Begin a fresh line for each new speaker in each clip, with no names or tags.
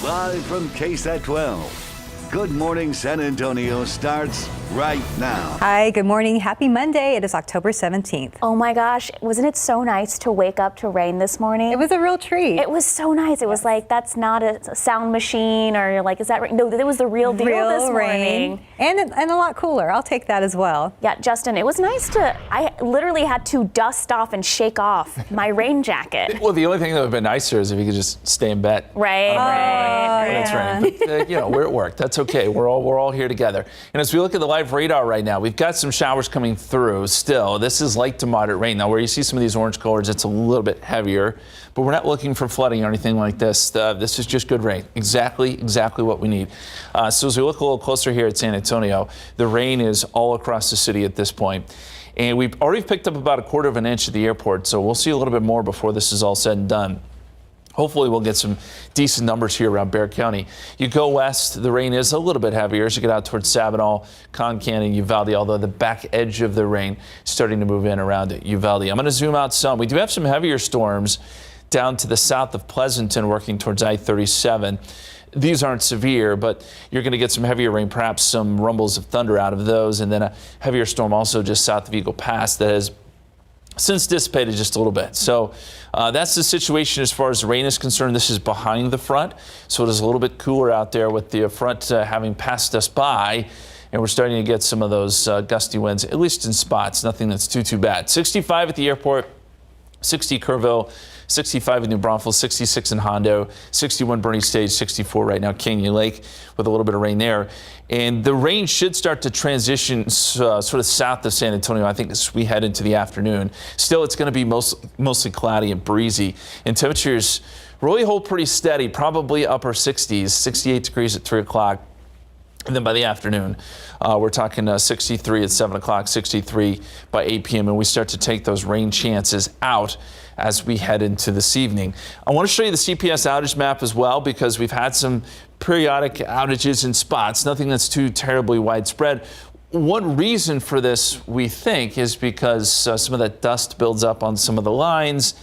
Live from KSAT 12. Good Morning San Antonio starts right now.
Hi, good morning. Happy Monday. It is October 17th.
Oh my gosh, wasn't it so nice to wake up to rain this morning?
It was a real treat.
It was so nice. It was like, that's not a sound machine, or you're like, is that rain? No, it was the real deal this morning.
And a lot cooler. I'll take that as well.
Yeah, Justin, it was nice I literally had to dust off and shake off my rain jacket.
Well, the only thing that would have been nicer is if you could just stay in bed.
Right.
That's right. But, we're at work. That's okay. We're all here together. And as we look at the live radar right now, we've got some showers coming through still. This is light to moderate rain. Now, where you see some of these orange colors, it's a little bit heavier, but we're not looking for flooding or anything like this. This is just good rain. Exactly what we need. So as we look a little closer here at San Antonio, the rain is all across the city at this point. And we've already picked up about 1/4 of an inch at the airport, so we'll see a little bit more before this is all said and done. Hopefully we'll get some decent numbers here around Bexar County. You go west, the rain is a little bit heavier as you get out towards Sabinal, Con Canyon, Uvalde, although the back edge of the rain starting to move in around Uvalde. I'm going to zoom out some. We do have some heavier storms down to the south of Pleasanton working towards I-37. These aren't severe, but you're going to get some heavier rain, perhaps some rumbles of thunder out of those, and then a heavier storm also just south of Eagle Pass that has since dissipated just a little bit. So that's the situation as far as the rain is concerned. This is behind the front, so it is a little bit cooler out there with the front having passed us by, and we're starting to get some of those gusty winds, at least in spots. Nothing that's too bad. 65 at the airport, 60 Kerrville, 65 in New Braunfels, 66 in Hondo, 61 Bernie Stage, 64 right now Canyon Lake with a little bit of rain there. And the rain should start to transition sort of south of San Antonio, I think, as we head into the afternoon. Still, it's going to be mostly cloudy and breezy. And temperatures really hold pretty steady, probably upper 60s, 68 degrees at 3 o'clock. And then by the afternoon, we're talking 63 at 7 o'clock, 63 by 8 p.m. And we start to take those rain chances out as we head into this evening. I want to show you the CPS outage map as well, because we've had some periodic outages in spots, nothing that's too terribly widespread. One reason for this, we think, is because some of that dust builds up on some of the lines,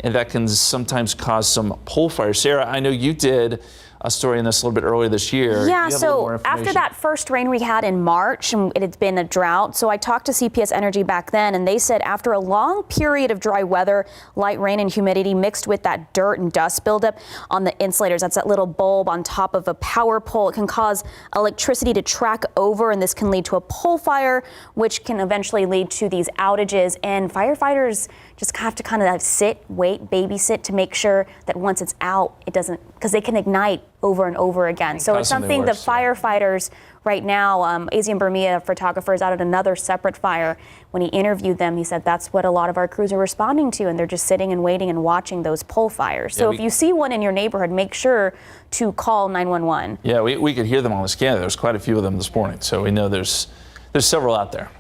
and that can sometimes cause some pole fires. Sarah, I know you did a story on this a little bit earlier this year.
Yeah, so after that first rain we had in March, and it had been a drought, so I talked to CPS Energy back then, and they said after a long period of dry weather, light rain and humidity mixed with that dirt and dust buildup on the insulators, that's that little bulb on top of a power pole, it can cause electricity to track over, and this can lead to a pole fire, which can eventually lead to these outages. And firefighters just have to kind of sit, wait, babysit to make sure that once it's out, it doesn't, because they can ignite over and over again. So it's something the firefighters right now, Asian Burmia, photographer, is out at another separate fire. When he interviewed them, he said that's what a lot of our crews are responding to, and they're just sitting and waiting and watching those pole fires. So if you see one in your neighborhood, make sure to call 911.
Yeah, we could hear them on the scanner. There's quite a few of them this morning, so we know there's several out there.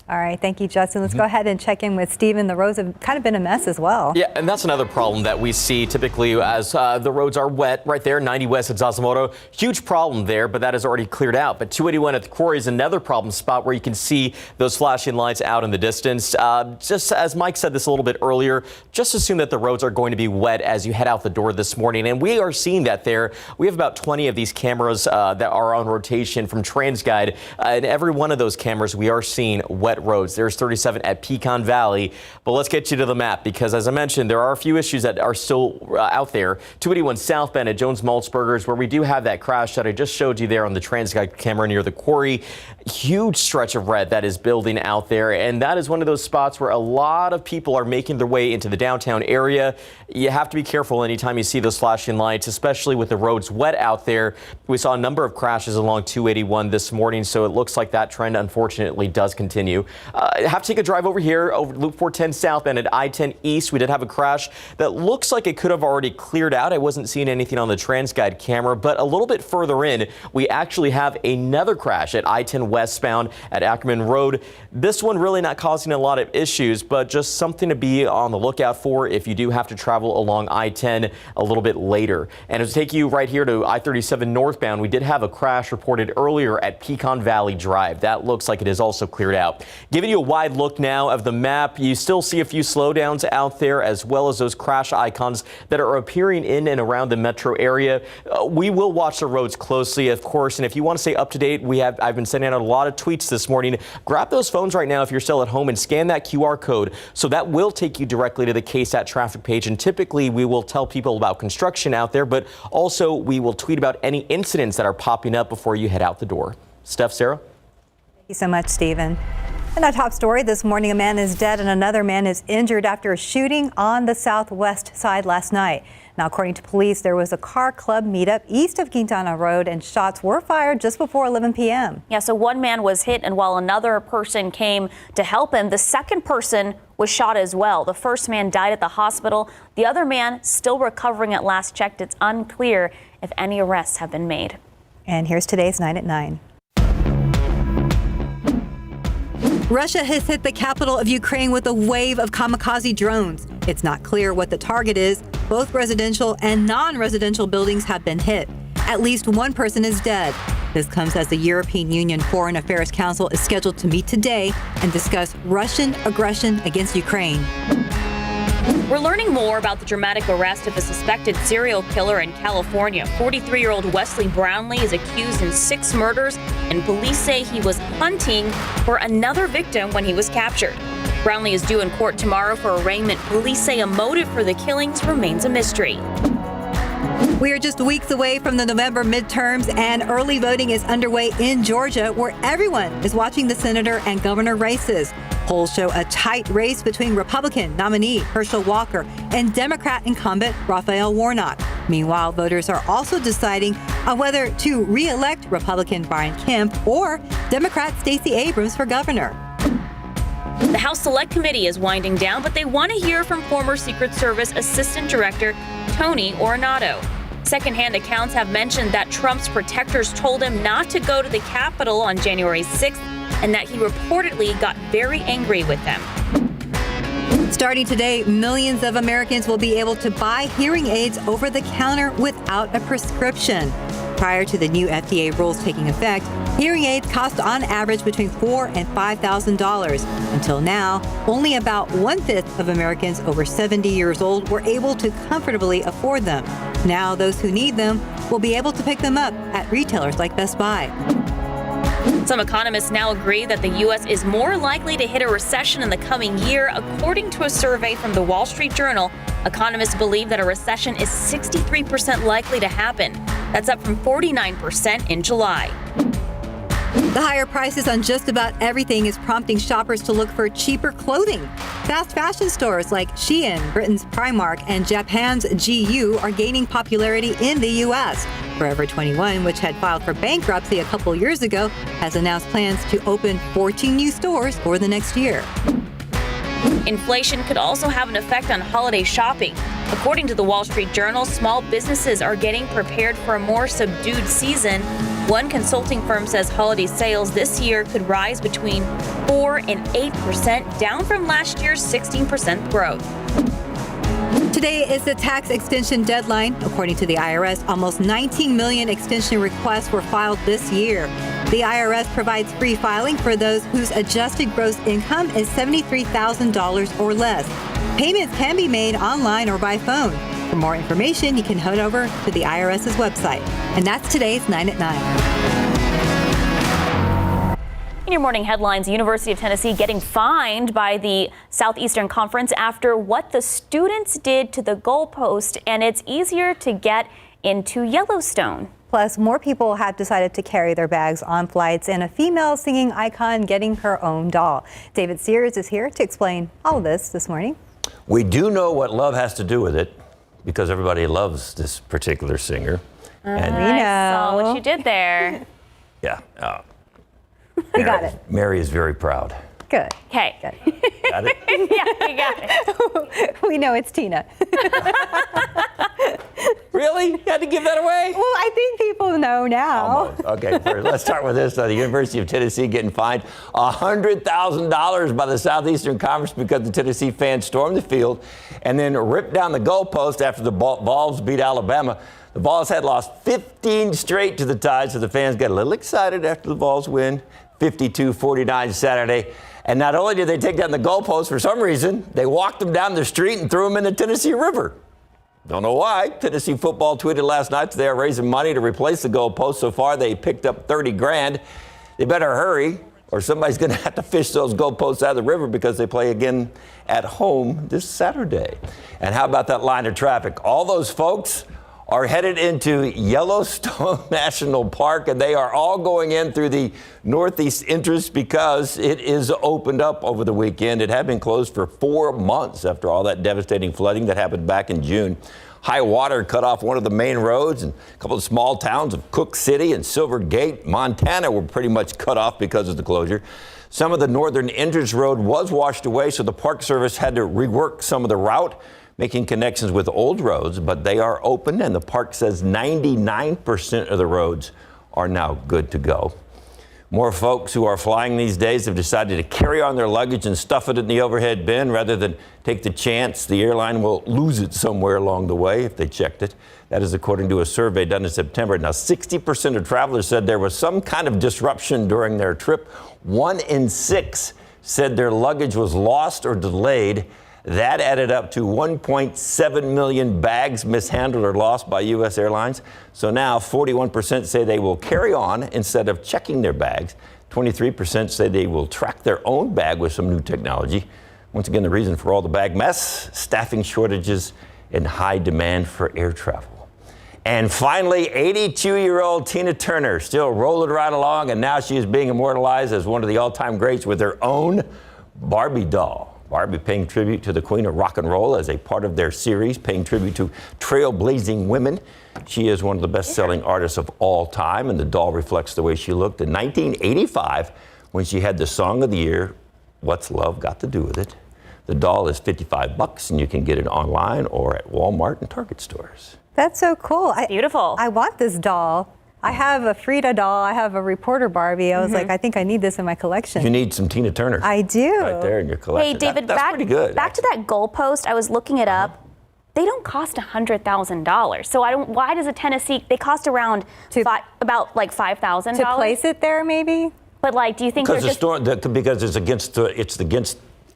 All right, thank you, Justin. Let's go ahead and check in with Stephen. The roads have kind of been a mess as well.
Yeah, and that's another problem that we see typically as the roads are wet right there, 90 west at Zazumoto. Huge problem there, but that is already cleared out. But 281 at the quarry is another problem spot where you can see those flashing lights out in the distance. Just as Mike said this a little bit earlier, just assume that the roads are going to be wet as you head out the door this morning. And we are seeing that there. We have about 20 of these cameras that are on rotation from TransGuide. And every one of those cameras, we are seeing wet roads. There's 37 at Pecan Valley. But let's get you to the map, because as I mentioned, there are a few issues that are still out there. 281 South Bend at Jones Maltzberger's, where we do have that crash that I just showed you there on the TransGuide camera near the quarry. Huge stretch of red that is building out there, and that is one of those spots where a lot of people are making their way into the downtown area. You have to be careful anytime you see those flashing lights, especially with the roads wet out there. We saw a number of crashes along 281 this morning, so it looks like that trend unfortunately does continue. Have to take a drive over here over Loop 410 South and at I-10 East. We did have a crash that looks like it could have already cleared out. I wasn't seeing anything on the TransGuide camera, but a little bit further in, we actually have another crash at I-10 westbound at Ackerman Road. This one really not causing a lot of issues, but just something to be on the lookout for if you do have to travel along I-10 a little bit later. And to take you right here to I-37 northbound, we did have a crash reported earlier at Pecan Valley Drive. That looks like it is also cleared out. Giving you a wide look now of the map, you still see a few slowdowns out there, as well as those crash icons that are appearing in and around the metro area. We will watch the roads closely, of course, and if you want to stay up to date, I've been sending out a lot of tweets this morning. Grab those phones right now if you're still at home and scan that QR code. So that will take you directly to the KSAT traffic page, and typically we will tell people about construction out there, but also we will tweet about any incidents that are popping up before you head out the door. Steph, Sarah?
Thank you so much, Stephen. And our top story this morning, a man is dead and another man is injured after a shooting on the southwest side last night. Now, according to police, there was a car club meetup east of Quintana Road and shots were fired just before 11 p.m.
Yeah, so one man was hit, and while another person came to help him, the second person was shot as well. The first man died at the hospital. The other man still recovering at last checked. It's unclear if any arrests have been made.
And here's today's 9 at 9. Russia has hit the capital of Ukraine with a wave of kamikaze drones. It's not clear what the target is. Both residential and non-residential buildings have been hit. At least one person is dead. This comes as the European Union Foreign Affairs Council is scheduled to meet today and discuss Russian aggression against Ukraine.
We're learning more about the dramatic arrest of a suspected serial killer in California. 43-year-old Wesley Brownlee is accused in 6 murders, and police say he was hunting for another victim when he was captured. Brownlee is due in court tomorrow for arraignment. Police say a motive for the killings remains a mystery.
We are just weeks away from the November midterms, and early voting is underway in Georgia, where everyone is watching the senator and governor races. Polls show a tight race between Republican nominee Herschel Walker and Democrat incumbent Raphael Warnock. Meanwhile, voters are also deciding on whether to re-elect Republican Brian Kemp or Democrat Stacey Abrams for governor.
The House Select Committee is winding down, but they want to hear from former Secret Service Assistant Director Tony Ornato. Secondhand accounts have mentioned that Trump's protectors told him not to go to the Capitol on January 6th and that he reportedly got very angry with them.
Starting today, millions of Americans will be able to buy hearing aids over the counter without a prescription. Prior to the new FDA rules taking effect, hearing aids cost on average between $4,000 and $5,000. Until now, only about 1/5 of Americans over 70 years old were able to comfortably afford them. Now, those who need them will be able to pick them up at retailers like Best Buy.
Some economists now agree that the U.S. is more likely to hit a recession in the coming year. According to a survey from the Wall Street Journal, economists believe that a recession is 63% likely to happen. That's up from 49% in July.
The higher prices on just about everything is prompting shoppers to look for cheaper clothing. Fast fashion stores like Shein, Britain's Primark, and Japan's GU are gaining popularity in the U.S. Forever 21, which had filed for bankruptcy a couple years ago, has announced plans to open 14 new stores over the next year.
Inflation could also have an effect on holiday shopping. According to the Wall Street Journal, small businesses are getting prepared for a more subdued season. One consulting firm says holiday sales this year could rise between 4 and 8%, down from last year's 16% growth.
Today is the tax extension deadline. According to the IRS, almost 19 million extension requests were filed this year. The IRS provides free filing for those whose adjusted gross income is $73,000 or less. Payments can be made online or by phone. For more information, you can head over to the IRS's website. And that's today's 9 at 9.
In your morning headlines, the University of Tennessee getting fined by the Southeastern Conference after what the students did to the goalpost, and it's easier to get into Yellowstone.
Plus, more people have decided to carry their bags on flights, and a female singing icon getting her own doll. David Sears is here to explain all of this morning.
We do know what love has to do with it, because everybody loves this particular singer.
And we
I
know
saw what you did there.
Yeah.
we got it.
Mary is very proud.
Good.
Okay.
Good.
Got it?
Yeah, you got it.
We know it's Tina.
Really? You had to give that away?
Well, I think people know now.
Almost. Okay, let's start with this. The University of Tennessee getting fined $100,000 by the Southeastern Conference because the Tennessee fans stormed the field and then ripped down the goalpost after the Vols beat Alabama. The Vols had lost 15 straight to the Tide, so the fans got a little excited after the Vols win 52-49 Saturday. And not only did they take down the goalposts, for some reason, they walked them down the street and threw them in the Tennessee River. Don't know why. Tennessee football tweeted last night they are raising money to replace the goalposts. So far, they picked up 30 grand. They better hurry, or somebody's going to have to fish those goalposts out of the river because they play again at home this Saturday. And how about that line of traffic? All those folks are headed into Yellowstone National Park, and they are all going in through the northeast entrance because it is opened up over the weekend. It had been closed for 4 months after all that devastating flooding that happened back in June. High water cut off one of the main roads, and a couple of small towns of Cook City and Silver Gate, Montana, were pretty much cut off because of the closure. Some of the northern entrance road was washed away, so the Park Service had to rework some of the route, making connections with old roads, but they are open, and the park says 99% of the roads are now good to go. More folks who are flying these days have decided to carry on their luggage and stuff it in the overhead bin rather than take the chance the airline will lose it somewhere along the way if they checked it. That is according to a survey done in September. Now, 60% of travelers said there was some kind of disruption during their trip. 1 in 6 said their luggage was lost or delayed. That added up to 1.7 million bags mishandled or lost by U.S. airlines. So now 41% say they will carry on instead of checking their bags. 23% say they will track their own bag with some new technology. Once again, the reason for all the bag mess: staffing shortages and high demand for air travel. And finally, 82-year-old Tina Turner still rolling right along, and now she is being immortalized as one of the all-time greats with her own Barbie doll. Barbie paying tribute to the Queen of Rock and Roll as a part of their series, paying tribute to trailblazing women. She is one of the best-selling artists of all time, and the doll reflects the way she looked in 1985 when she had the Song of the Year, What's Love Got to Do With It? The doll is $55, and you can get it online or at Walmart and Target stores.
That's so cool.
Beautiful.
I want this doll. I have a Frida doll. I have a reporter Barbie. I was like, I think I need this in my collection.
You need some Tina Turner.
I do.
Right there in your collection.
Hey, David,
that's pretty good.
Back to that goalpost. I was looking it up. They don't cost $100,000. So why does a Tennessee? They cost around about like $5,000
to place it there, maybe.
But like, do you think
because it's against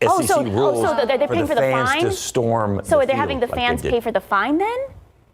SEC rules.
So they're paying for the
fans
fine
to storm.
So
the
they're having the fans pay for the fine then?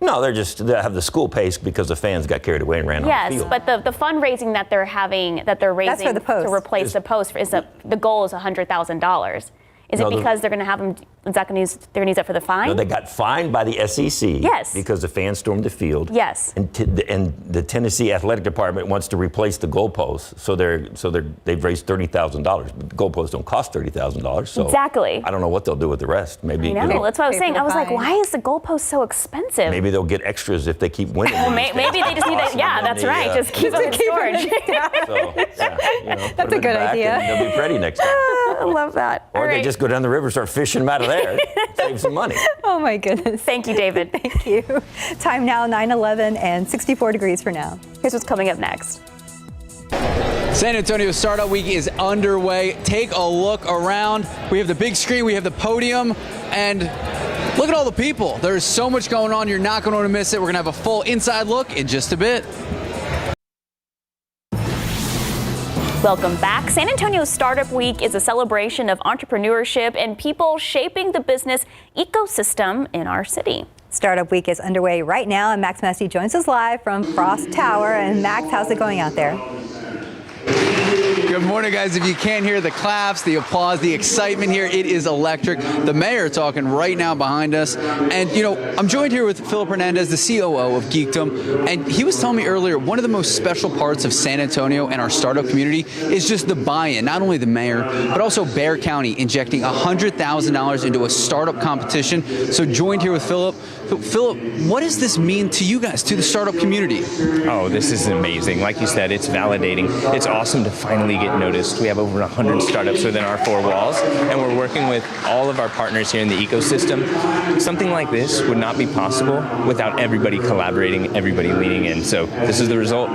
No, they have the school pays because the fans got carried away and ran on the field.
But the fundraising that they're raising
for the post.
to replace the post the goal is $100,000. Is it because they're going to have them? Is that going to use? They're going to use that for the fine?
No, they got fined by the SEC.
Yes.
Because the fans stormed the field.
Yes.
And the Tennessee Athletic Department wants to replace the goalposts, so they've raised $30,000. But the goalposts don't cost $30,000. So
exactly.
I don't know what they'll do with the rest. Maybe.
I know. That's what I was saying. I was like, why is the goalpost so expensive?
Maybe they'll get extras if they keep winning.
Well, maybe they just need that. Yeah, that's right. Just keep them in storage.
That's a good idea.
They'll be ready next time.
I love that.
Or they just go down the river, start fishing them out of there, save some money.
Oh my goodness.
Thank you, David.
Thank you. Time now 9:11 and 64 degrees for now.
Here's what's coming up next.
San Antonio Startup Week is underway. Take a look around. We have the big screen, we have the podium, and look at all the people. There's so much going on. You're not going to want to miss it. We're going to have a full inside look in just a bit.
Welcome back. San Antonio Startup Week is a celebration of entrepreneurship and people shaping the business ecosystem in our city.
Startup Week is underway right now, and Max Massey joins us live from Frost Tower. And Max, how's it going out there?
Good morning, guys. If you can't hear the claps, the applause, the excitement here, it is electric. The mayor talking right now behind us. And, I'm joined here with Philip Hernandez, the COO of Geekdom. And he was telling me earlier, one of the most special parts of San Antonio and our startup community is just the buy-in. Not only the mayor, but also Bexar County injecting $100,000 into a startup competition. So joined here with Philip. Philip, what does this mean to you guys, to the startup community?
Oh, this is amazing. Like you said, it's validating. It's awesome to finally get noticed. We have over 100 startups within our four walls, and we're working with all of our partners here in the ecosystem. Something like this would not be possible without everybody collaborating, everybody leaning in. So this is the result.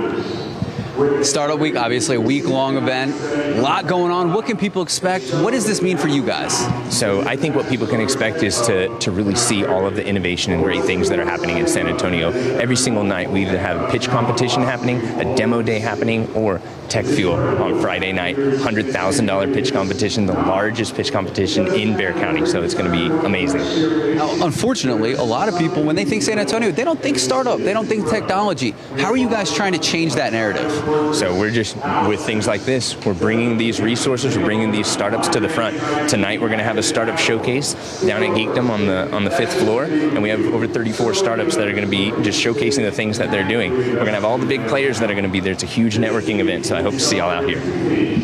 Startup week, obviously a week-long event, a lot going on. What can people expect? What does this mean for you guys?
So I think what people can expect is to really see all of the innovation and great things that are happening in San Antonio. Every single night we either have a pitch competition happening, a demo day happening, or Tech Fuel on Friday night, $100,000 pitch competition, the largest pitch competition in Bexar County. So it's going to be amazing.
Now, unfortunately, a lot of people, when they think San Antonio, they don't think startup, they don't think technology. How are you guys trying to change that narrative?
So we're just, with things like this, we're bringing these resources, we're bringing these startups to the front. Tonight we're going to have a startup showcase down at Geekdom on the 5th floor, and we have over 34 startups that are going to be just showcasing the things that they're doing. We're going to have all the big players that are going to be there. It's a huge networking event, so I hope to see y'all out here.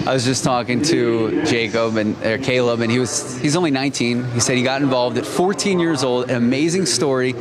I was just talking to Caleb, and he's only 19. He said he got involved at 14 years old. An amazing story.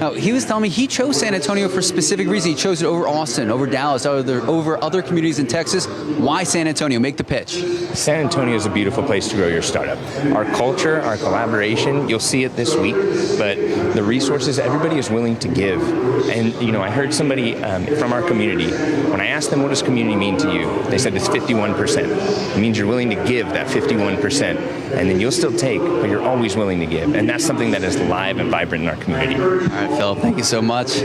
Now, he was telling me he chose San Antonio for a specific reason. He chose it over Austin, over Dallas, over other communities in Texas. Why San Antonio? Make the pitch.
San Antonio is a beautiful place to grow your startup. Our culture, our collaboration, you'll see it this week, but the resources everybody is willing to give. And, I heard somebody from our community, when I asked them, what does community mean to you? They said it's 51%. It means you're willing to give that 51%, and then you'll still take, but you're always willing to give. And that's something that is live and vibrant in our community.
All right, Phil, thank you so much.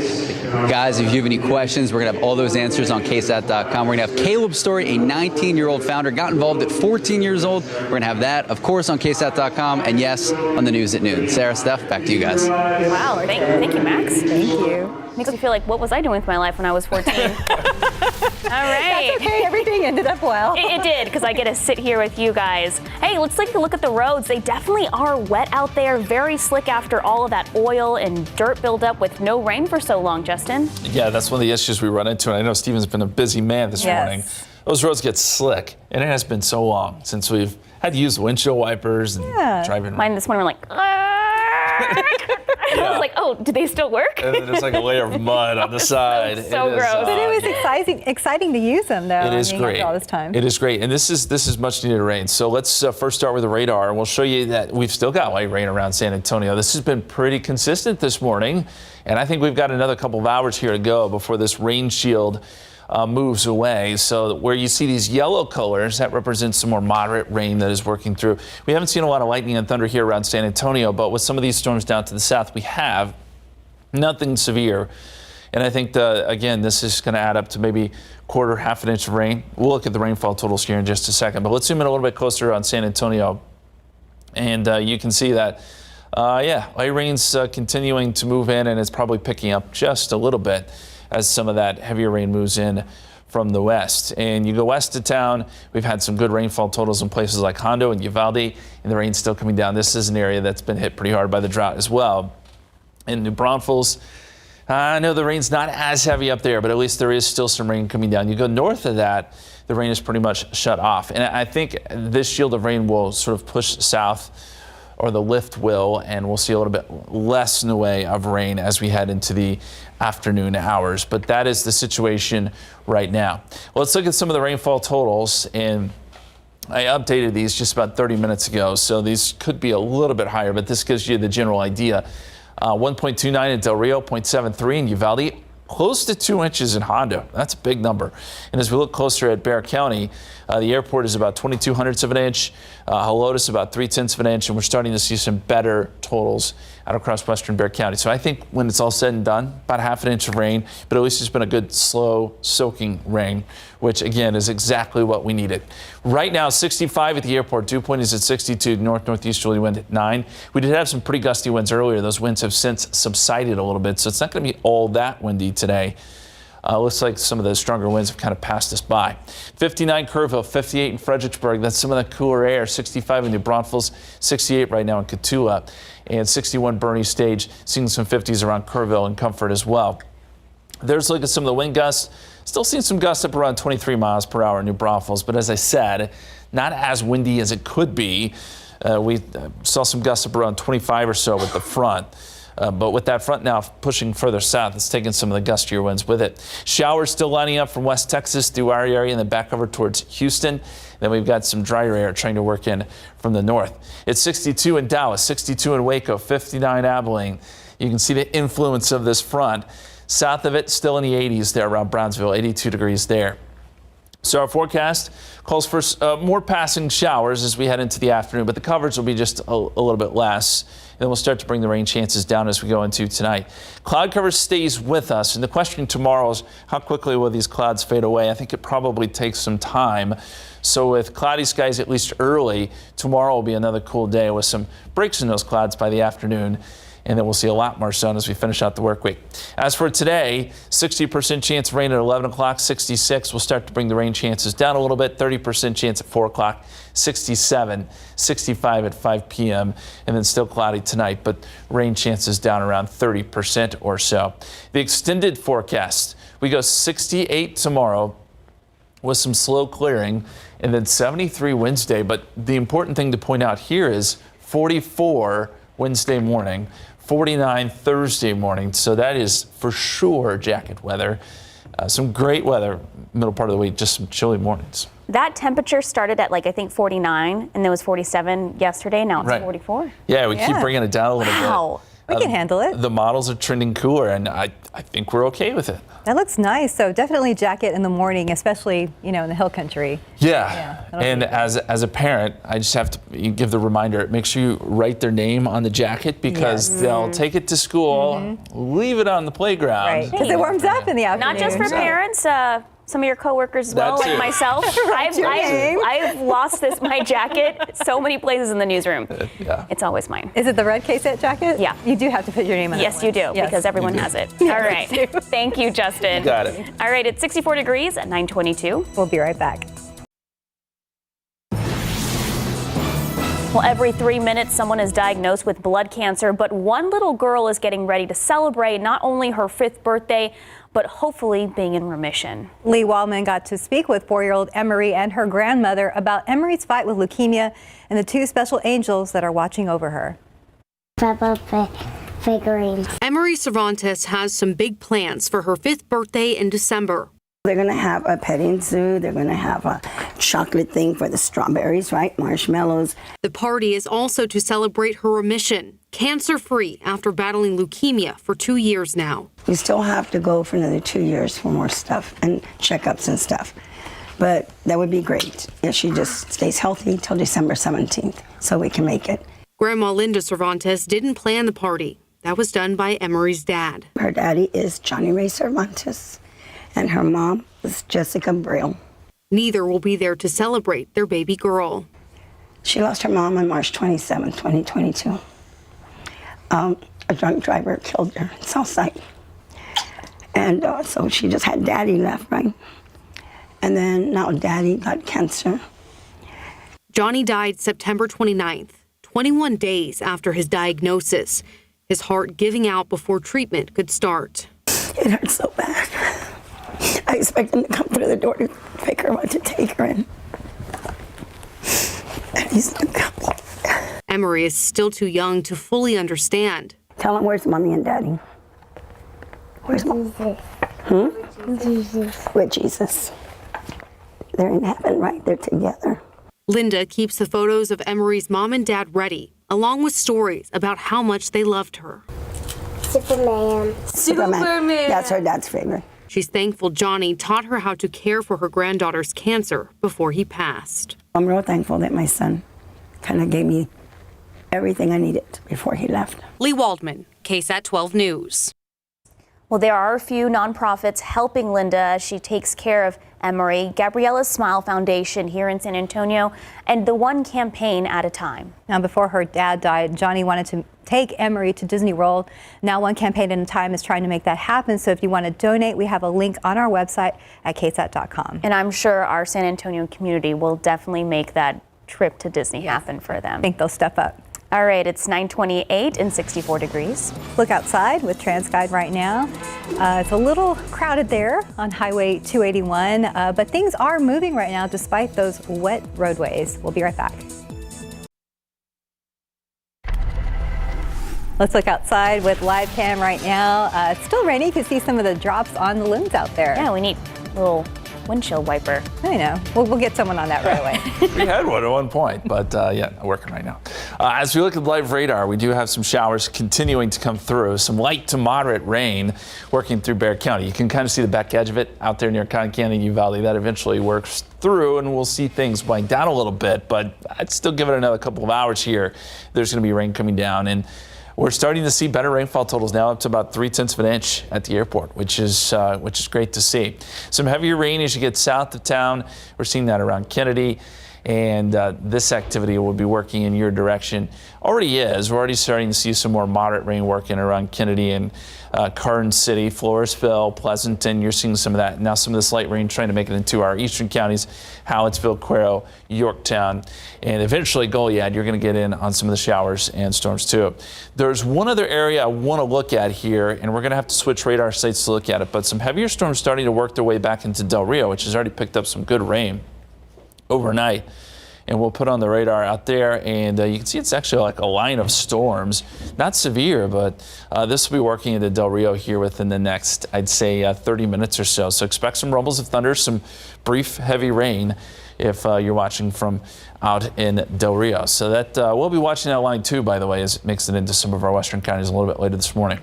Guys, if you have any questions, we're going to have all those answers on KSAT.com. We're going to have Caleb's story, a 19-year-old founder, got involved at 14 years old. We're going to have that, of course, on KSAT.com, and yes, on the news at noon. Sarah, Steph, back to you guys.
Wow, thank you, Max.
Thank you.
Makes me feel like, what was I doing with my life when I was 14? All right.
That's okay. Everything ended up well.
It did, because I get to sit here with you guys. Hey, let's take a look at the roads. They definitely are wet out there, very slick after all of that oil and dirt buildup with no rain for so long, Justin.
Yeah, that's one of the issues we run into, and I know Steven's been a busy man this morning. Those roads get slick, and it has been so long since we've had to use windshield wipers and driving.
Mine this morning were like, I was like, oh, do they still work?
And then there's like a layer of mud on the side.
So gross.
But it was exciting to use them, though.
It is great.
After all this time.
It is great, and this is much needed rain. So let's first start with the radar, and we'll show you that we've still got light rain around San Antonio. This has been pretty consistent this morning, and I think we've got another couple of hours here to go before this rain shield moves away. So where you see these yellow colors, that represents some more moderate rain that is working through. We haven't seen a lot of lightning and thunder here around San Antonio, but with some of these storms down to the south, we have nothing severe. And I think, again, this is going to add up to maybe quarter, half an inch of rain. We'll look at the rainfall totals here in just a second, but let's zoom in a little bit closer on San Antonio. And you can see that, light rain's continuing to move in, and it's probably picking up just a little bit as some of that heavier rain moves in from the west. And you go west of town, we've had some good rainfall totals in places like Hondo and Uvalde, and the rain's still coming down. This is an area that's been hit pretty hard by the drought as well. In New Braunfels, I know the rain's not as heavy up there, but at least there is still some rain coming down. You go north of that, the rain is pretty much shut off. And I think this shield of rain will sort of push south, or the lift will, and we'll see a little bit less in the way of rain as we head into the afternoon hours. But that is the situation right now. Well, let's look at some of the rainfall totals, and I updated these just about 30 minutes ago, so these could be a little bit higher, but this gives you the general idea. 1.29 in Del Rio, 0.73 in Uvalde, close to 2 inches in Hondo. That's a big number. And as we look closer at Bexar County, the airport is about 0.22 of an inch, Helotes about 0.3 of an inch, and we're starting to see some better totals out across western Bexar County. So I think when it's all said and done, about half an inch of rain, but at least it's been a good, slow, soaking rain, which again is exactly what we needed. Right now, 65 at the airport, dew point is at 62, northeasterly wind at 9. We did have some pretty gusty winds earlier. Those winds have since subsided a little bit, so it's not going to be all that windy today. Looks like some of the stronger winds have kind of passed us by. 59 Kerrville, 58 in Fredericksburg. That's some of that cooler air. 65 in New Braunfels, 68 right now in Cotulla, and 61 Bernie Stage. Seeing some 50s around Kerrville and Comfort as well. There's a look at some of the wind gusts. Still seeing some gusts up around 23 miles per hour in New Braunfels, but as I said, not as windy as it could be. We saw some gusts up around 25 or so with the front. But with that front now pushing further south, it's taking some of the gustier winds with it. Showers still lining up from West Texas through our area and then back over towards Houston. Then we've got some drier air trying to work in from the north. It's 62 in Dallas, 62 in Waco, 59 Abilene. You can see the influence of this front. South of it, still in the 80s there around Brownsville, 82 degrees there. So our forecast calls for more passing showers as we head into the afternoon, but the coverage will be just a little bit less. And then we'll start to bring the rain chances down as we go into tonight. Cloud cover stays with us, and the question tomorrow is how quickly will these clouds fade away? I think it probably takes some time. So with cloudy skies at least early, tomorrow will be another cool day with some breaks in those clouds by the afternoon. And then we'll see a lot more sun as we finish out the work week. As for today, 60% chance of rain at 11 o'clock, 66. We'll start to bring the rain chances down a little bit, 30% chance at 4 o'clock, 67, 65 at 5 p.m. And then still cloudy tonight, but rain chances down around 30% or so. The extended forecast, we go 68 tomorrow with some slow clearing, and then 73 Wednesday. But the important thing to point out here is 44 Wednesday morning, 49 Thursday morning. So that is for sure jacket weather. Some great weather middle part of the week, just some chilly mornings.
That temperature started at, like, I think 49, and there was 47 yesterday. Now it's 44.
Yeah, we keep bringing it down a little
Wow.
bit.
We can handle it.
The models are trending cooler, and I think we're okay with it.
That looks nice. So definitely jacket in the morning, especially, in the hill country.
Yeah. And as a parent, I just have to give the reminder, make sure you write their name on the jacket because they'll take it to school, leave it on the playground.
Right, because it warms up in the afternoon.
Not just for parents, some of your coworkers as well, like myself. I've lost my jacket so many places in the newsroom.
Yeah.
It's always mine.
Is it the red KSAT jacket?
Yeah.
You do have to put your name on it.
Yes, you do, because everyone has it. All right. Thank you, Justin.
Got it.
All right, it's 64 degrees at 9:22.
We'll be right back.
Well, every 3 minutes, someone is diagnosed with blood cancer, but one little girl is getting ready to celebrate not only her 5th birthday, but hopefully being in remission.
Lee Waldman got to speak with 4-year-old Emery and her grandmother about Emery's fight with leukemia and the 2 special angels that are watching over her.
Figurines.
Emery Cervantes has some big plans for her 5th birthday in December.
They're going to have a petting zoo. They're going to have a chocolate thing for the strawberries, right? Marshmallows.
The party is also to celebrate her remission, cancer-free after battling leukemia for 2 years now.
We still have to go for another 2 years for more stuff and checkups and stuff. But that would be great if she just stays healthy till December 17th so we can make it.
Grandma Linda Cervantes didn't plan the party. That was done by Emery's dad.
Her daddy is Johnny Ray Cervantes, and her mom is Jessica Brill.
Neither will be there to celebrate their baby girl.
She lost her mom on March 27, 2022. A drunk driver killed her in Southside. And so she just had daddy left, right? And then now daddy got cancer.
Johnny died September 29th, 21 days after his diagnosis, his heart giving out before treatment could start.
It hurt so bad. I expect him to come through the door to pick her up to take her in. And he's not coming.
Emery is still too young to fully understand.
Tell him, where's mommy and daddy? Where's mom? Jesus. With Jesus. They're in heaven, right? They're together.
Linda keeps the photos of Emery's mom and dad ready, along with stories about how much they loved her.
Superman. That's her dad's favorite.
She's thankful Johnny taught her how to care for her granddaughter's cancer before he passed.
I'm real thankful that my son kind of gave me everything I needed before he left.
Lee Waldman, KSAT 12 News.
Well, there are a few nonprofits helping Linda as she takes care of Emery, Gabriella's Smile Foundation here in San Antonio, and the One Campaign at a Time.
Now, before her dad died, Johnny wanted to take Emery to Disney World. Now, One Campaign at a Time is trying to make that happen. So if you want to donate, we have a link on our website at ksat.com.
And I'm sure our San Antonio community will definitely make that trip to Disney happen for them.
I think they'll step up.
All right, it's 9:28 and 64 degrees.
Look outside with TransGuide right now. It's a little crowded there on Highway 281, but things are moving right now despite those wet roadways. We'll be right back. Let's look outside with live cam right now. It's still rainy. You can see some of the drops on the limbs out there.
Yeah, we need a little windshield wiper.
I know. We'll get someone on that right away.
We had one at one point, but yeah, working right now. As we look at the live radar, we do have some showers continuing to come through, some light to moderate rain working through Bexar County. You can kind of see the back edge of it out there near Cotton Canyon, Uvalde. That eventually works through, and we'll see things wind down a little bit, but I'd still give it another couple of hours here. There's going to be rain coming down, and we're starting to see better rainfall totals now, up to about 0.3 of an inch at the airport, which is great to see. Some heavier rain as you get south of town. We're seeing that around Kennedy. And this activity will be working in your direction. Already is. We're already starting to see some more moderate rain working around Kennedy and Carson City, Floresville, Pleasanton. You're seeing some of that. Now some of this light rain trying to make it into our eastern counties, Hallettsville, Cuero, Yorktown, and eventually Goliad. You're going to get in on some of the showers and storms too. There's one other area I want to look at here, and we're going to have to switch radar sites to look at it, but some heavier storms starting to work their way back into Del Rio, which has already picked up some good rain overnight, and we'll put on the radar out there, and you can see it's actually like a line of storms, not severe, but this will be working into Del Rio here within the next, I'd say, 30 minutes or so. So expect some rumbles of thunder, some brief heavy rain if you're watching from out in Del Rio. So that we'll be watching that line too, by the way, as it makes it into some of our western counties a little bit later this morning.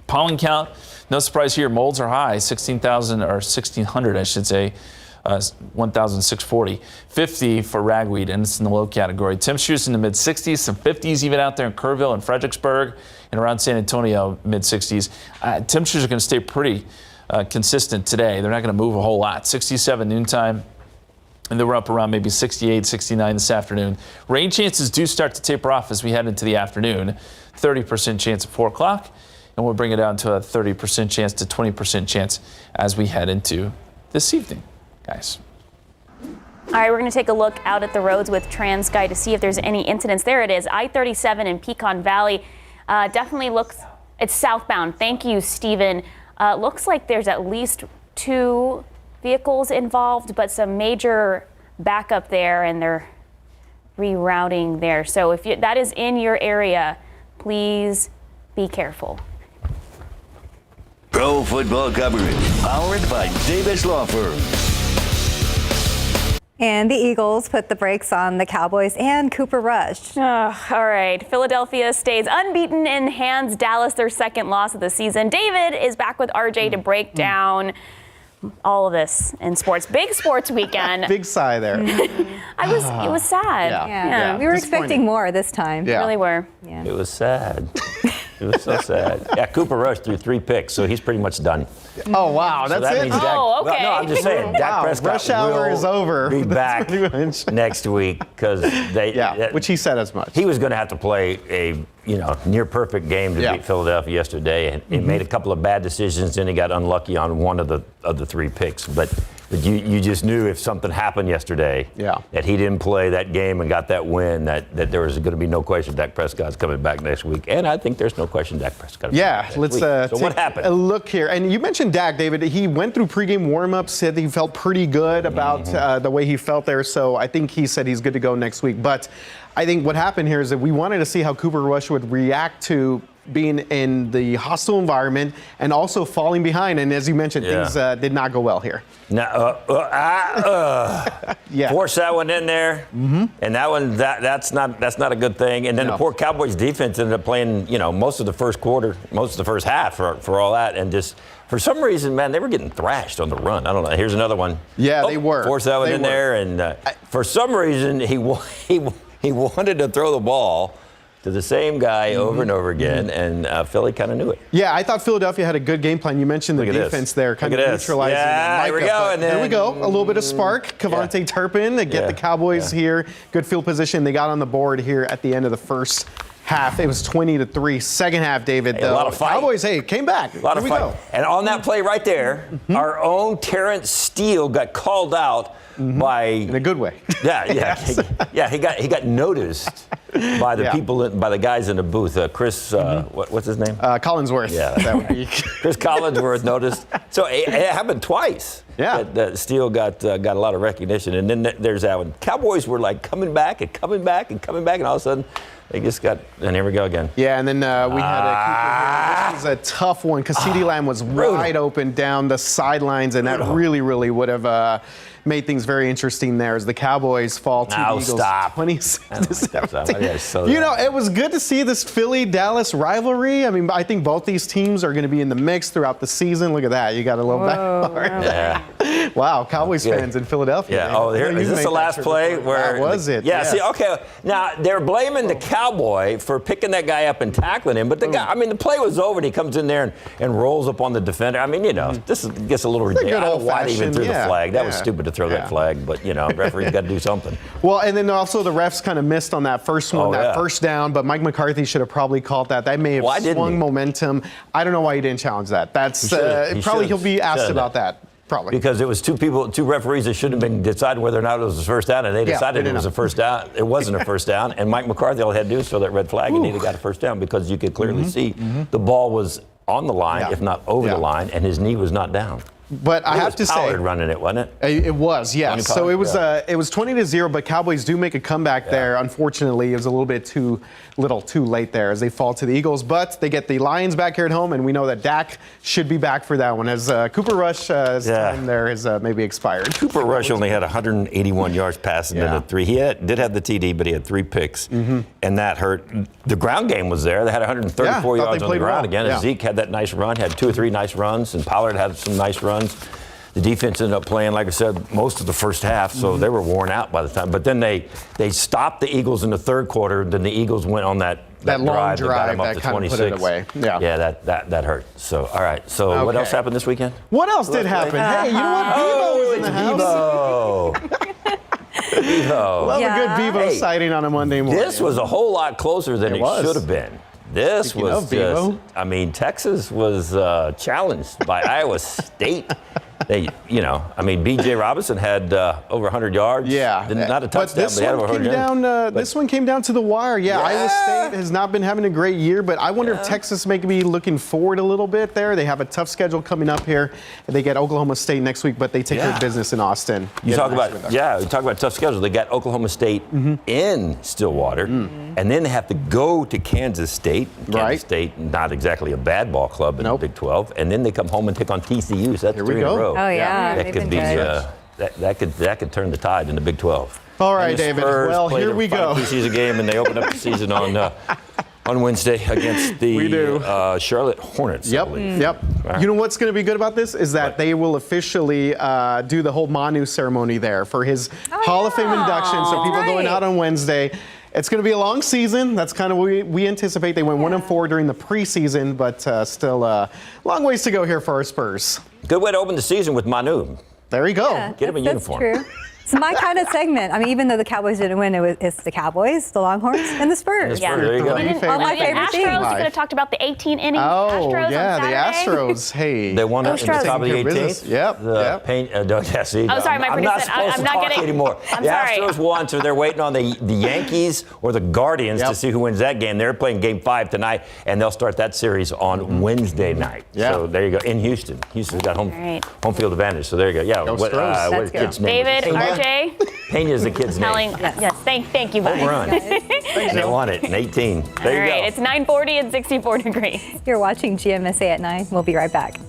Pollen count, no surprise here. Molds are high, 16,000 or 1,600, I should say. 1,640, 50 for ragweed, and it's in the low category. Temperatures in the mid 60s, some 50s even out there in Kerrville and Fredericksburg, and around San Antonio, mid 60s. Temperatures are going to stay pretty consistent today. They're not going to move a whole lot. 67 noontime, and then we're up around maybe 68, 69 this afternoon. Rain chances do start to taper off as we head into the afternoon. 30% chance at 4 o'clock, and we'll bring it down to a 30% chance to 20% chance as we head into this evening. Guys.
All right, we're going to take a look out at the roads with TransSky to see if there's any incidents. There it is, I-37 in Pecan Valley. Definitely looks, it's southbound. Thank you, Stephen. Looks like there's at least 2 vehicles involved, but some major backup there, and they're rerouting there. So if that is in your area, please be careful.
Pro football coverage, powered by Davis Law Firm.
And the Eagles put the brakes on the Cowboys and Cooper Rush.
All right. Philadelphia stays unbeaten and hands Dallas their second loss of the season. David is back with RJ to break down all of this in sports. Big sports weekend.
Big sigh there.
It was sad.
Yeah. We were expecting more this time.
We really were.
Yeah.
It was sad. It was so sad. Yeah, Cooper Rush threw 3 picks, so he's pretty much done.
Oh, wow. That's
that
it?
means Dak,
okay.
well, no, I'm just saying. Dak Prescott
Rush hour
will
is over.
be back
pretty much.
next week because
which he said as much.
He was going to have to play a near perfect game to beat Philadelphia yesterday, and he made a couple of bad decisions, and he got unlucky on one of the 3 picks. But you just knew if something happened yesterday, that he didn't play that game and got that win, that there was going to be no question Dak Prescott's coming back next week. And I think there's no question Dak Prescott.
Let's
so
take
what happened?
a look here. And you mentioned Dak, David. He went through pregame warm-ups, said he felt pretty good about the way he felt there. So I think he said he's good to go next week. But I think what happened here is that we wanted to see how Cooper Rush would react to being in the hostile environment and also falling behind. And as you mentioned, things did not go well here.
Force that one in there, and that one that's not a good thing. And then the poor Cowboys defense ended up playing most of the first quarter, most of the first half for all that, and just for some reason, man, they were getting thrashed on the run. I don't know. Here's another one.
Yeah, they were.
Force that one in there, and for some reason he wanted to throw the ball to the same guy over and over again, and Philly kind of knew it.
Yeah, I thought Philadelphia had a good game plan. You mentioned the defense there, kind of neutralizing.
Yeah,
there we go. And there we go. A little bit of spark. Kevontae Turpin, they get the Cowboys here. Good field position. They got on the board here at the end of the first half. It was 20-3. Second half, David, though.
A lot of fight.
Cowboys, came back.
A lot of fight. And on that play right there, our own Terrence Steele got called out by
in a good way.
He got noticed by the people, by the guys in the booth. Chris, what's his name?
Collinsworth.
Yeah, that would be Chris Collinsworth noticed. So it happened twice.
Yeah,
that Steele got a lot of recognition, and then there's that one. Cowboys were like coming back and coming back and coming back, and all of a sudden, They just got, and here we go again.
Yeah, and then we had a Cooper here. This was a tough one because CeeDee Lamb was wide open down the sidelines, and that really would have made things very interesting there as the Cowboys fall to the Eagles 26-17. You know, it was good to see this Philly-Dallas rivalry. I mean, I think both these teams are going to be in the mix throughout the season. Look at that. You got a little back.
Yeah.
Wow, Cowboys fans in Philadelphia.
Yeah. Oh, is this the last play? Where
that was it?
Yeah. Yes. See, okay. Now they're blaming the Cowboy for picking that guy up and tackling him, but the guy. I mean, the play was over, and he comes in there and rolls up on the defender. I mean, you know, this gets a little ridiculous. I don't know why they even threw the flag. That was stupid to throw that flag, but you know, referee's got to do something.
Well, and then also the refs kind of missed on that first one, first down. But Mike McCarthy should have probably called that. That may have swung momentum. I don't know why he didn't challenge that. That's he'll be asked about that. Probably.
Because it was two referees that should have been deciding whether or not it was a first down, and they decided it was a first down. It wasn't a first down, and Mike McCarthy, all he had to do was throw that red flag, and he'd have got a first down because you could clearly see the ball was on the line, if not over the line, and his knee was not down.
But I have to say,
Pollard runing it, wasn't it?
It was, yes. So it was 20-0, but Cowboys do make a comeback there. Unfortunately, it was a little bit too late there as they fall to the Eagles. But they get the Lions back here at home, and we know that Dak should be back for that one as Cooper Rush's time there has maybe expired.
Cooper Rush only had 181 yards passing into 3. He did have the TD, but he had 3 picks, and that hurt. The ground game was there. They had 134 yards on the ground again. Zeke had that nice run, had 2 or 3 nice runs, and Pollard had some nice runs. The defense ended up playing, like I said, most of the first half, so they were worn out by the time. But then they stopped the Eagles in the third quarter. Then the Eagles went on that
long drive
that got them up to
kind
26.
of put it away.
Yeah, that hurt. So, all right. So, what else happened this weekend?
What else did happen? Hey, you know what? Bevo was in the house.
Bevo.
Love a good Bevo sighting on a Monday morning.
This was a whole lot closer than it should have been. This was just, I mean, Texas was challenged by Iowa State. B.J. Robinson had over 100 yards.
Yeah.
Not a touchdown, but he had over 100 yards.
This one came down to the wire. Yeah, Iowa State has not been having a great year, but I wonder if Texas may be looking forward a little bit there. They have a tough schedule coming up here. They get Oklahoma State next week, but they take their business in Austin.
You talk about tough schedule. They got Oklahoma State in Stillwater, and then they have to go to Kansas State. Kansas State, not exactly a bad ball club in the Big 12, and then they come home and take on TCU. So that's 3 in a row.
Oh yeah,
that could be that could turn the tide in the Big 12.
All right, David. Well, here we go.
Preseason game, and they open up the season on Wednesday against the Charlotte Hornets.
Yep. Wow. You know what's going to be good about this is that they will officially do the whole Manu ceremony there for his Hall of Fame induction. So people going out on Wednesday. It's going to be a long season. That's kind of what we anticipate. They went 1-4 during the preseason, but still long ways to go here for our Spurs.
Good way to open the season with Manu.
There you go.
Yeah,
get him a uniform.
That's true. It's my kind of segment. I mean, even though the Cowboys didn't win, it's the Cowboys, the Longhorns, and the Spurs.
There you go.
All my favorite teams.
Astros, you could have talked about the 18 innings. Astros
yeah,
on
the Astros. Hey.
They won at the top of the 18th.
Yep.
I'm sorry, my producer said I'm not getting
anymore. The Astros won, so they're waiting on the Yankees or the Guardians to see who wins that game. They're playing Game 5 tonight, and they'll start that series on Wednesday night. So there you go. In Houston. Houston's got home field advantage. So there you go. Yeah. What kid's name?
David, RJ.
Pena's the kid's name.
Yes, thank you, guys.
Home run. And they won it in 18. There you go.
It's 9:40 and 64 degrees.
You're watching GMSA at 9. We'll be right back.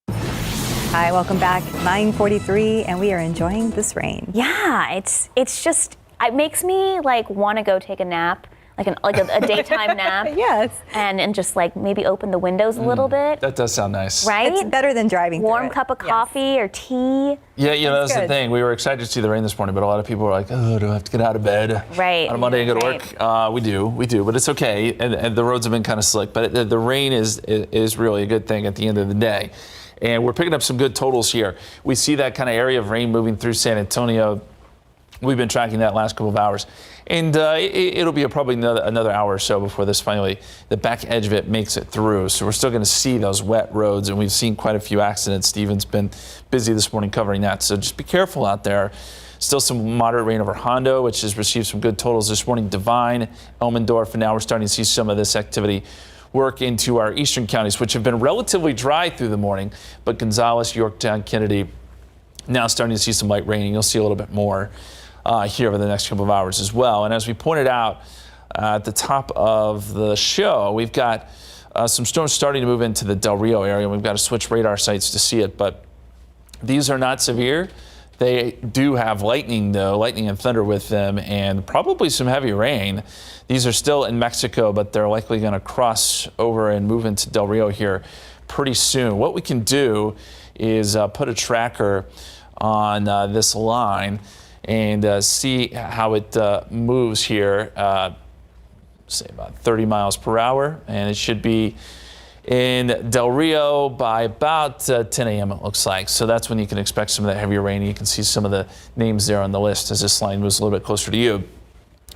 Hi, welcome back. 9:43, and we are enjoying this rain.
Yeah, it's just it makes me want to go take a nap. Like a daytime nap.
Yes.
And just maybe open the windows a little bit.
That does sound nice.
Right?
It's better than driving
Warm cup of coffee or tea.
Yeah, that's the thing. We were excited to see the rain this morning, but a lot of people were like, oh, do I have to get out of bed on a Monday and go to work? We do, but it's okay. And the roads have been kind of slick, but the rain is really a good thing at the end of the day. And we're picking up some good totals here. We see that kind of area of rain moving through San Antonio. We've been tracking that last couple of hours. And it'll be probably another hour or so before the back edge of it makes it through. So we're still going to see those wet roads, and we've seen quite a few accidents. Steven's been busy this morning covering that. So just be careful out there. Still some moderate rain over Hondo, which has received some good totals this morning. Devine, Elmendorf, and now we're starting to see some of this activity work into our eastern counties, which have been relatively dry through the morning. But Gonzales, Yorktown, Kennedy, now starting to see some light rain, and you'll see a little bit more here over the next couple of hours as well. And as we pointed out at the top of the show, we've got some storms starting to move into the Del Rio area. We've got to switch radar sites to see it, but these are not severe. They do have lightning, though, lightning and thunder with them, and probably some heavy rain. These are still in Mexico, but they're likely going to cross over and move into Del Rio here pretty soon. What we can do is put a tracker on this line and see how it moves here, say about 30 miles per hour, and it should be in Del Rio by about 10 a.m. it looks like. So that's when you can expect some of that heavier rain. You can see some of the names there on the list as this line moves a little bit closer to you.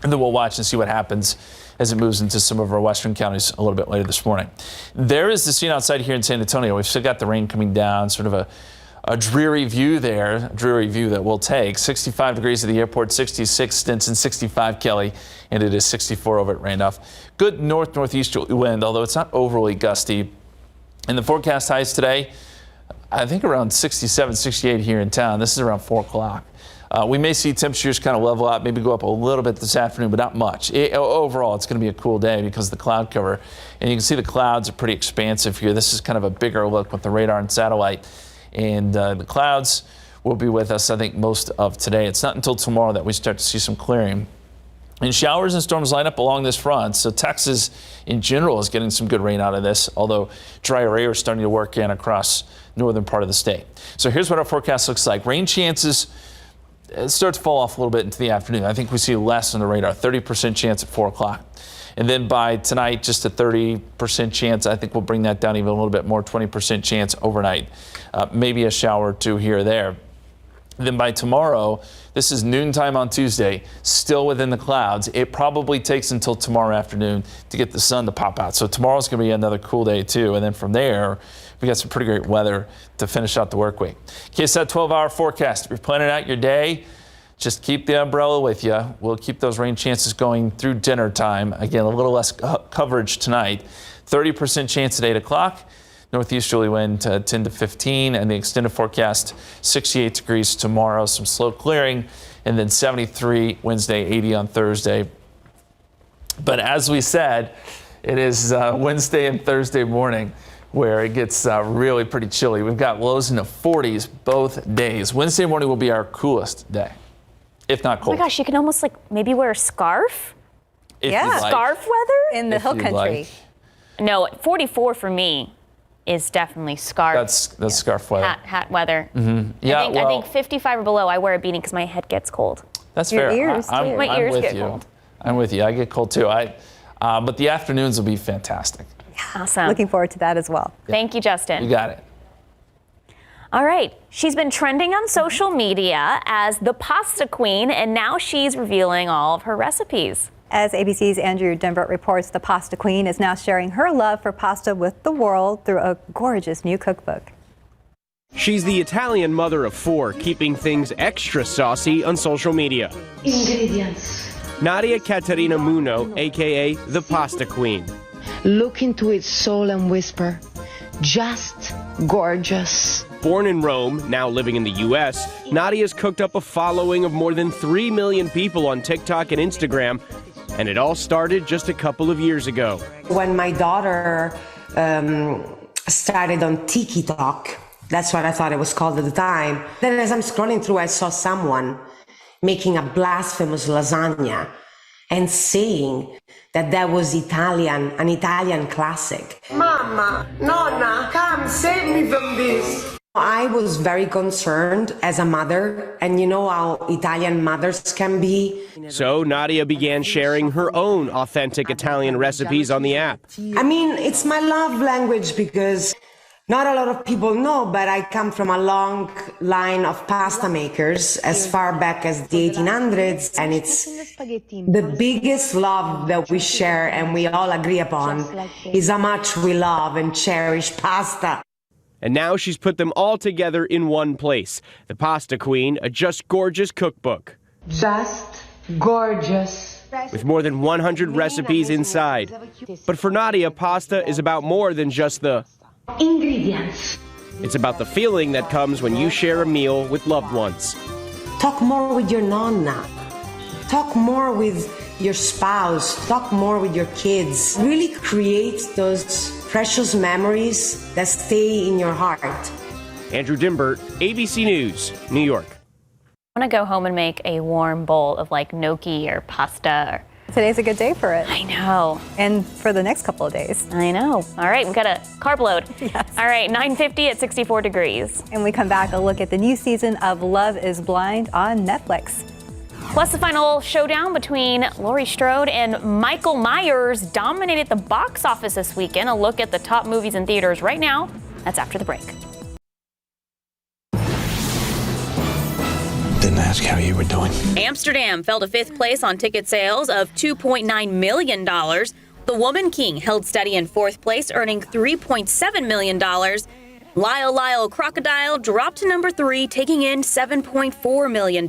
And then we'll watch and see what happens as it moves into some of our western counties a little bit later this morning. There is the scene outside here in San Antonio. We've still got the rain coming down, sort of a dreary view there, a dreary view that we'll take. 65 degrees at the airport, 66 Stinson, 65 Kelly, and it is 64 over at Randolph. Good northeasterly wind, although it's not overly gusty. And the forecast highs today, I think around 67, 68 here in town. This is around 4 o'clock. We may see temperatures kind of level out, maybe go up a little bit this afternoon, but not much. Overall, it's going to be a cool day because of the cloud cover. And you can see the clouds are pretty expansive here. This is kind of a bigger look with the radar and satellite. And the clouds will be with us, I think, most of today. It's not until tomorrow that we start to see some clearing. And showers and storms line up along this front. So Texas in general is getting some good rain out of this, although drier air is starting to work in across northern part of the state. So here's what our forecast looks like. Rain chances start to fall off a little bit into the afternoon. I think we see less on the radar, 30% chance at 4 o'clock. And then by tonight, just a 30% chance. I think we'll bring that down even a little bit more, 20% chance overnight. Maybe a shower or two here or there. Then by tomorrow, this is noontime on Tuesday, still within the clouds. It probably takes until tomorrow afternoon to get the sun to pop out. So tomorrow's going to be another cool day too. And then from there, we got some pretty great weather to finish out the work week. KSAT 12-hour forecast. If you're planning out your day, just keep the umbrella with you. We'll keep those rain chances going through dinner time. Again, a little less coverage tonight. 30% chance at 8 o'clock. Northeasterly wind 10 to 15, and the extended forecast 68 degrees tomorrow, some slow clearing, and then 73 Wednesday, 80 on Thursday. But as we said, it is Wednesday and Thursday morning where it gets really pretty chilly. We've got lows in the 40s both days. Wednesday morning will be our coolest day, if not cold.
Oh my gosh, you can almost maybe wear a scarf?
If you'd like.
Scarf weather?
In the hill country.
Like.
No, 44 for me is definitely scarf.
That's scarf weather.
Hat weather.
Mm-hmm. Yeah,
I think 55 or below, I wear a beanie because my head gets cold.
That's
Your
fair.
ears, too.
My ears
with
get
you.
cold.
I'm with you. I get cold too. But the afternoons will be fantastic.
Awesome.
Looking forward to that as well.
Thank you, Justin.
You got it.
All right. She's been trending on social media as the pasta queen, and now she's revealing all of her recipes.
As ABC's Andrew Denbert reports, the pasta queen is now sharing her love for pasta with the world through a gorgeous new cookbook.
She's the Italian mother of 4, keeping things extra saucy on social media.
Ingredients.
Nadia Caterina Muno, a.k.a. the Pasta Queen.
Look into its soul and whisper, just gorgeous.
Born in Rome, now living in the U.S., Nadia's cooked up a following of more than 3 million people on TikTok and Instagram, and it all started just a couple of years ago.
When my daughter started on TikTok, that's what I thought it was called at the time. Then as I'm scrolling through, I saw someone making a blasphemous lasagna and saying that was Italian, an Italian classic.
Mama, Nonna, come save me from this.
I was very concerned as a mother, and you know how Italian mothers can be.
So Nadia began sharing her own authentic Italian recipes on the app.
I mean, it's my love language because not a lot of people know, but I come from a long line of pasta makers as far back as the 1800s, and it's the biggest love that we share and we all agree upon is how much we love and cherish pasta.
And now she's put them all together in one place. The Pasta Queen, a just gorgeous cookbook.
Just gorgeous.
With more than 100 recipes inside. But for Nadia, pasta is about more than just the
ingredients.
It's about the feeling that comes when you share a meal with loved ones.
Talk more with your nonna. talk more with your spouse, talk more with your kids. Really create those precious memories that stay in your heart.
Andrew Dimbert, ABC News, New York.
I want to go home and make a warm bowl of like gnocchi or pasta.
Today's a good day for it.
I know.
And for the next couple of days.
I know. All right, we've got a carb load.
Yes.
All right, 9:50 at 64 degrees.
And we come back, a look at the new season of Love is Blind on Netflix.
Plus, the final showdown between Laurie Strode and Michael Myers dominated the box office this weekend. A look at the top movies in theaters right now. That's after the break.
Didn't ask how you were doing.
Amsterdam fell to 5th place on ticket sales of $2.9 million. The Woman King held steady in 4th place, earning $3.7 million. Lyle Lyle Crocodile dropped to number 3, taking in $7.4 million.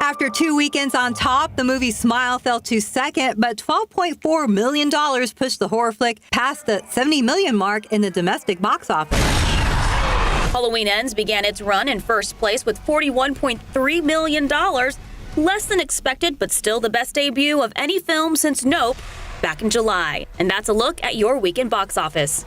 After 2 weekends on top, the movie Smile fell to 2nd, but $12.4 million pushed the horror flick past the $70 million mark in the domestic box office.
Halloween Ends began its run in 1st place with $41.3 million. Less than expected, but still the best debut of any film since Nope back in July. And that's a look at your weekend box office.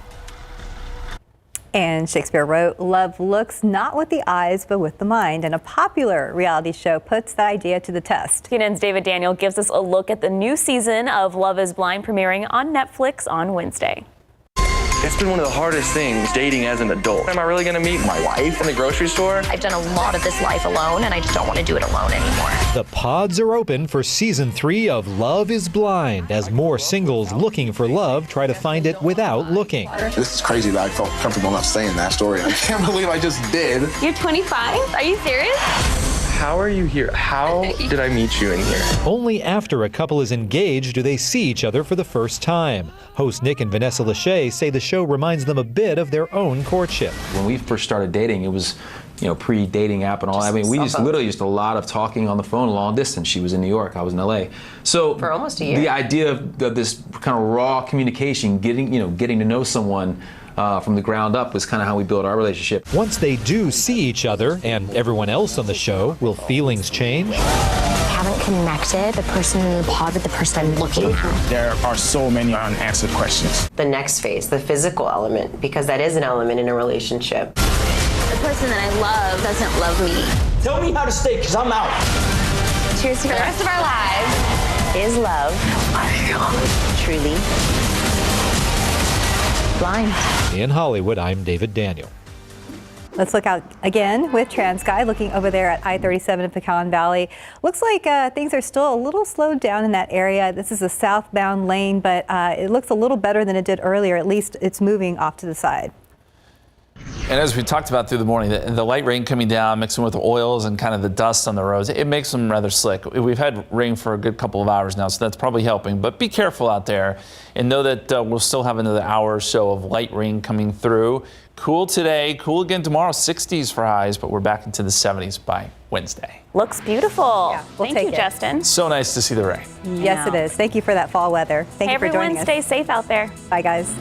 And Shakespeare wrote, "Love looks not with the eyes, but with the mind." And a popular reality show puts that idea to the test.
CNN's David Daniel gives us a look at the new season of Love is Blind premiering on Netflix on Wednesday.
It's been one of the hardest things dating as an adult. Am I really going to meet my wife in the grocery store?
I've done a lot of this life alone, and I just don't want to do it alone anymore.
The pods are open for season 3 of Love is Blind as more singles looking for love try to find it without looking.
This is crazy that I felt comfortable enough saying that story. I can't believe I just did.
You're 25? Are you serious?
How are you here? How did I meet you in here?
Only after a couple is engaged do they see each other for the first time. Host Nick and Vanessa Lachey say the show reminds them a bit of their own courtship.
When we first started dating, it was, pre-dating app and all. I mean, we just literally used a lot of talking on the phone long distance. She was in New York, I was in LA. So
for almost a year.
The idea of this kind of raw communication, getting to know someone from the ground up was kind of how we built our relationship.
Once they do see each other and everyone else on the show, will feelings change?
I haven't connected the person in the pod with the person I'm looking at.
There are so many unanswered questions.
The next phase, the physical element, because that is an element in a relationship.
The person that I love doesn't love me.
Tell me how to stay, because I'm out.
Cheers for the rest of our lives.
Is love truly blind?
In Hollywood, I'm David Daniel.
Let's look out again with TransSky, looking over there at I-37 in Pecan Valley. Looks like things are still a little slowed down in that area. This is a southbound lane, but it looks a little better than it did earlier. At least it's moving off to the side.
And as we talked about through the morning, the light rain coming down, mixing with the oils and kind of the dust on the roads, it makes them rather slick. We've had rain for a good couple of hours now, so that's probably helping. But be careful out there and know that we'll still have another hour or so of light rain coming through. Cool today, cool again tomorrow, 60s for highs, but we're back into the 70s by Wednesday.
Looks beautiful.
Yeah, we'll
Thank you,
take it.
Justin.
So nice to see the rain.
Yes, it is. Thank you for that fall weather. Thank you for joining us.
Everyone stay safe out there.
Bye, guys.